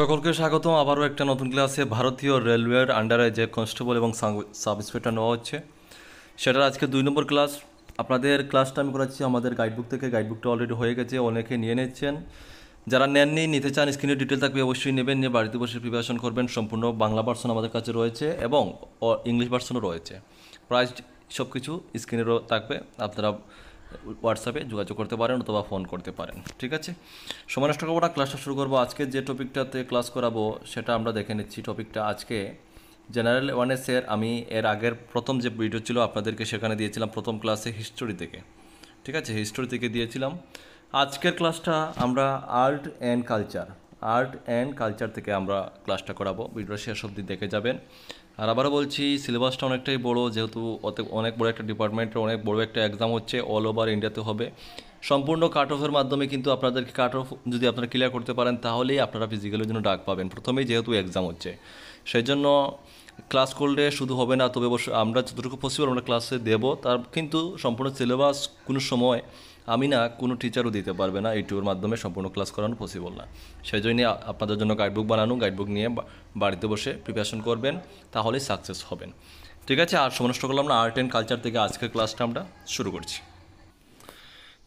সকলকে স্বাগতম আবারও একটা নতুন ক্লাসে। ভারতীয় রেলওয়ের আন্ডারে যে কনস্টেবল এবং সাব ইন্সপেক্টর নেওয়া হচ্ছে সেটার আজকে 2 নম্বর ক্লাস। আপনাদের ক্লাসটা আমি করাচ্ছি আমাদের গাইডবুক থেকে। গাইডবুকটা অলরেডি হয়ে গেছে, অনেকে নিয়ে নিচ্ছেন। যারা নেননি, নিতে চান, স্ক্রিনে ডিটেল থাকবে, অবশ্যই নেবেন, নিয়ে বাড়িতে বসে প্রিপারেশন করবেন। সম্পূর্ণ বাংলা ভার্সন আমাদের কাছে রয়েছে এবং ইংলিশ ভার্সনও রয়েছে। প্রাইস সব কিছু স্ক্রিনেরও থাকবে, আপনারা হোয়াটসঅ্যাপে যোগাযোগ করতে পারেন অথবা ফোন করতে পারেন। ঠিক আছে, সময় নষ্ট করবো না, ক্লাসটা শুরু করবো। আজকে যে টপিকটাতে ক্লাস করাবো সেটা আমরা দেখে নিচ্ছি। টপিকটা আজকে জেনারেল অ্যাওয়ারনেসের। আমি এর আগের প্রথম যে ভিডিও ছিল আপনাদেরকে সেখানে দিয়েছিলাম প্রথম ক্লাসে হিস্টোরি থেকে। ঠিক আছে, হিস্টোরি থেকে দিয়েছিলাম। আজকের ক্লাসটা আমরা আর্ট অ্যান্ড কালচার থেকে আমরা ক্লাসটা করাবো। ভিডিওটা শেষ অবধি দেখে যাবেন। আর আবারও বলছি, সিলেবাসটা অনেকটাই বড়, যেহেতু অনেক বড় একটা ডিপার্টমেন্টের অনেক বড় একটা এক্সাম হচ্ছে, অল ওভার ইন্ডিয়াতে হবে। সম্পূর্ণ কাট অফের মাধ্যমে কিন্তু আপনাদেরকে কাট অফ যদি আপনারা ক্লিয়ার করতে পারেন তাহলেই আপনারা ফিজিক্যালের জন্য ডাক পাবেন প্রথমেই, যেহেতু এক্সাম হচ্ছে। সেই জন্য ক্লাস করলে শুধু হবে না, তবে অবশ্যই আমরা যতটুকু পসিবল আমরা ক্লাসে দেবো। তার কিন্তু সম্পূর্ণ সিলেবাস কোনো সময় আমি না, কোনো টিচারও দিতে পারবে না, ইউটিউবের মাধ্যমে সম্পূর্ণ ক্লাস করানো পসিবল না। সেই জন্যই আপনাদের জন্য গাইডবুক বানানো, গাইডবুক নিয়ে বাড়িতে বসে প্রিপারেশন করবেন, তাহলেই সাকসেস হবেন। ঠিক আছে, আর সময় নষ্ট করলাম না, আর্ট অ্যান্ড কালচার থেকে আজকের ক্লাসটা আমরা শুরু করছি।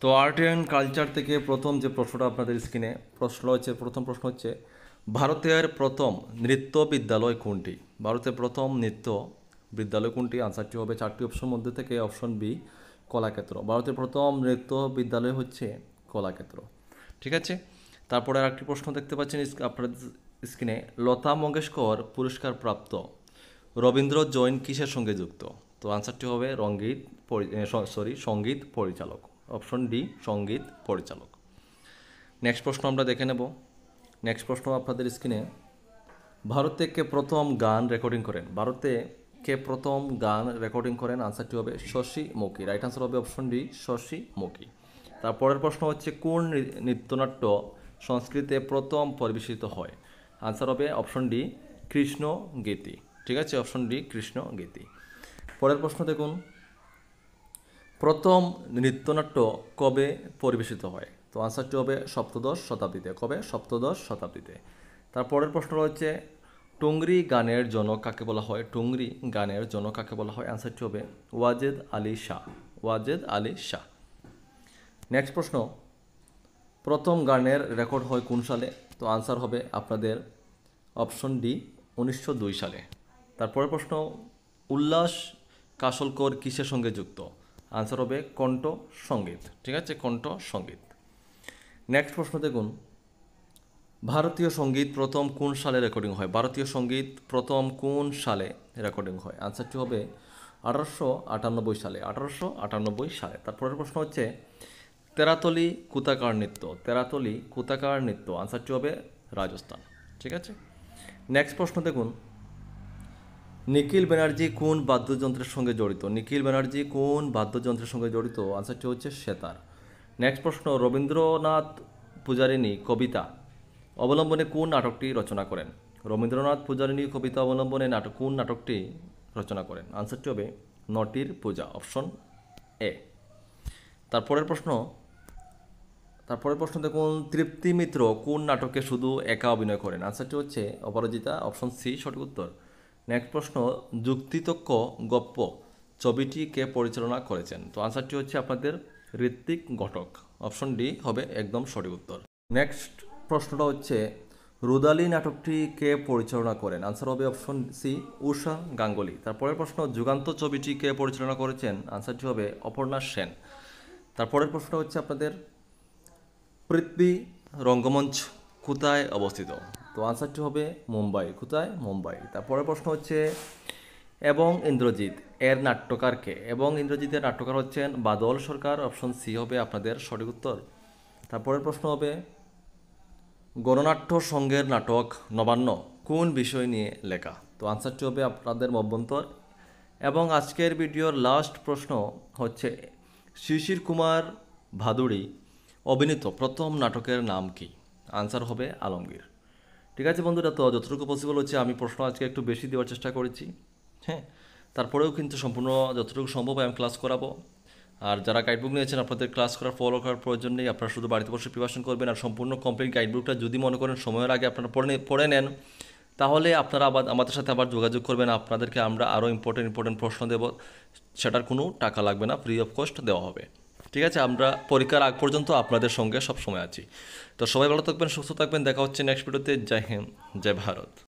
তো আর্ট অ্যান্ড কালচার থেকে প্রথম যে প্রশ্নটা আপনাদের স্ক্রিনে প্রথম প্রশ্ন হচ্ছে, ভারতের প্রথম নৃত্য বিদ্যালয় কোনটি? ভারতের প্রথম নৃত্য বিদ্যালয় কোনটি? আনসারটি হবে 4টি অপশন মধ্যে থেকে অপশন বি, কলাক্ষেত্র। ভারতের প্রথম নৃত্য বিদ্যালয় হচ্ছে কলাক্ষেত্র। ঠিক আছে, তারপরে আরেকটি প্রশ্ন দেখতে পাচ্ছেন আপনাদের স্ক্রিনে, লতা মঙ্গেশকর পুরস্কার প্রাপ্ত রবীন্দ্র জৈন কিসের সঙ্গে যুক্ত? তো আনসারটি হবে সঙ্গীত পরিচালক। অপশন ডি, সঙ্গীত পরিচালক। নেক্সট প্রশ্ন আমরা দেখে নেব। নেক্সট প্রশ্ন আপনাদের স্ক্রিনে, ভারতে কে প্রথম গান রেকর্ডিং করেন? ভারতে কে প্রথম গান রেকর্ডিং করেন? আনসারটি হবে শশী মুখী। রাইট আনসার হবে অপশন ডি, শশী মুখী। তারপরের প্রশ্ন হচ্ছে, কোন নৃত্যনাট্য সংস্কৃতে প্রথম পরিবেশিত হয়? আনসার হবে অপশন ডি, কৃষ্ণ গীতি। ঠিক আছে, অপশন ডি, কৃষ্ণ গীতি। পরের প্রশ্ন দেখুন, প্রথম নৃত্যনাট্য কবে পরিবেশিত হয়? তো আনসারটি হবে সপ্তদশ শতাব্দীতে। কবে? সপ্তদশ শতাব্দীতে। তারপরের প্রশ্ন রয়েছে, টুংরি গানের জনক কাকে বলা হয়? টুংরি গানের জনক কাকে বলা হয়? আনসারটি হবে ওয়াজেদ আলী শাহ। ওয়াজেদ আলী শাহ। নেক্সট প্রশ্ন, প্রথম গানের রেকর্ড হয় কোন সালে? তো আনসার হবে আপনাদের অপশন ডি, 1902 সালে। তারপরের প্রশ্ন, উল্লাস কাশলকর কিসের সঙ্গে যুক্ত? আনসার হবে কণ্ঠ সঙ্গীত। ঠিক আছে, কণ্ঠ সঙ্গীত। নেক্সট প্রশ্ন দেখুন, ভারতীয় সঙ্গীত প্রথম কোন সালে রেকর্ডিং হয়? ভারতীয় সঙ্গীত প্রথম কোন সালে রেকর্ডিং হয়? আনসারটি হবে 1898 সালে। 1898 সালে। তারপরের প্রশ্ন হচ্ছে, তেরাতলি কুতাকার নৃত্য। তেরাতলি কুতাকার নৃত্য। আনসারটি হবে রাজস্থান। ঠিক আছে, নেক্সট প্রশ্ন দেখুন, নিখিল ব্যানার্জি কোন বাদ্যযন্ত্রের সঙ্গে জড়িত? নিখিল ব্যানার্জি কোন বাদ্যযন্ত্রের সঙ্গে জড়িত? আনসারটি হচ্ছে সেতার। নেক্সট প্রশ্ন, রবীন্দ্রনাথ পূজারিণী কবিতা অবলম্বনে কোন নাটকটি রচনা করেন? রবীন্দ্রনাথ পূজারিণী কবিতা অবলম্বনে কোন নাটকটি রচনা করেন? আনসারটি হবে নটির পূজা। Option A. তারপরের প্রশ্ন দেখুন, তৃপ্তি মিত্র কোন নাটকে শুধু একা অভিনয় করেন? আনসারটি হচ্ছে অপরাজিতা। অপশন সি সঠিক উত্তর। নেক্সট প্রশ্ন, যুক্তিতক্ক গপ্প ছবিটি কে পরিচালনা করেছেন? তো আনসারটি হচ্ছে আপনাদের ঋত্বিক ঘটক। অপশন ডি হবে একদম সঠিক উত্তর। নেক্সট প্রশ্নটা হচ্ছে, রুদালি নাটকটি কে পরিচালনা করেন? আনসার হবে অপশন সি, উষা গাঙ্গুলি। তারপরের প্রশ্ন, যুগান্ত ছবিটি কে পরিচালনা করেছেন? আনসারটি হবে অপর্ণা সেন। তারপরের প্রশ্ন হচ্ছে আপনাদের, পৃথ্বী রঙ্গমঞ্চ কোথায় অবস্থিত? তো আনসারটি হবে মুম্বাই। কোথায়? মুম্বাই। তারপরের প্রশ্ন হচ্ছে, এবং ইন্দ্রজিৎ এর নাট্যকার কে? এবং ইন্দ্রজিতের নাট্যকার হচ্ছেন বাদল সরকার। অপশন সি হবে আপনাদের সঠিক উত্তর। তারপরের প্রশ্ন হবে, গণনাট্য সংঘের নাটক নবান্ন কোন বিষয় নিয়ে লেখা? তো আনসারটি হবে আপনাদের মধ্যন্তর। এবং আজকের ভিডিওর লাস্ট প্রশ্ন হচ্ছে, শিশির কুমার ভাদুড়ি অভিনীত প্রথম নাটকের নাম কি? আনসার হবে আলমগীর। ঠিক আছে বন্ধুরা, তো যতটুকু পসিবল হচ্ছে আমি প্রশ্ন আজকে একটু বেশি দেওয়ার চেষ্টা করেছি। হ্যাঁ, তারপরেও কিন্তু সম্পূর্ণ যতটুকু সম্ভব আমি ক্লাস করাবো। আর যারা গাইডবুক নিয়েছেন আপনাদের ক্লাস ফলো করার প্রয়োজন নেই, আপনারা শুধু বাড়িতে বসে প্রিপারেশন করবেন। আর সম্পূর্ণ কমপ্লিট গাইডবুকটা যদি মনে করেন সময়ের আগে আপনারা পড়ে নেন, তাহলে আপনারা আবার আমাদের সাথে আবার যোগাযোগ করবেন, আপনাদেরকে আমরা আরও ইম্পর্টেন্ট প্রশ্ন দেব, সেটার কোনো টাকা লাগবে না, ফ্রি অফ কস্ট দেওয়া হবে। ঠিক আছে, আমরা পরীক্ষার আগ পর্যন্ত আপনাদের সঙ্গে সব সময় আছি। তো সবাই ভালো থাকবেন, সুস্থ থাকবেন, দেখা হচ্ছে নেক্সট ভিডিওতে। জয় হিন্দ, জয় ভারত।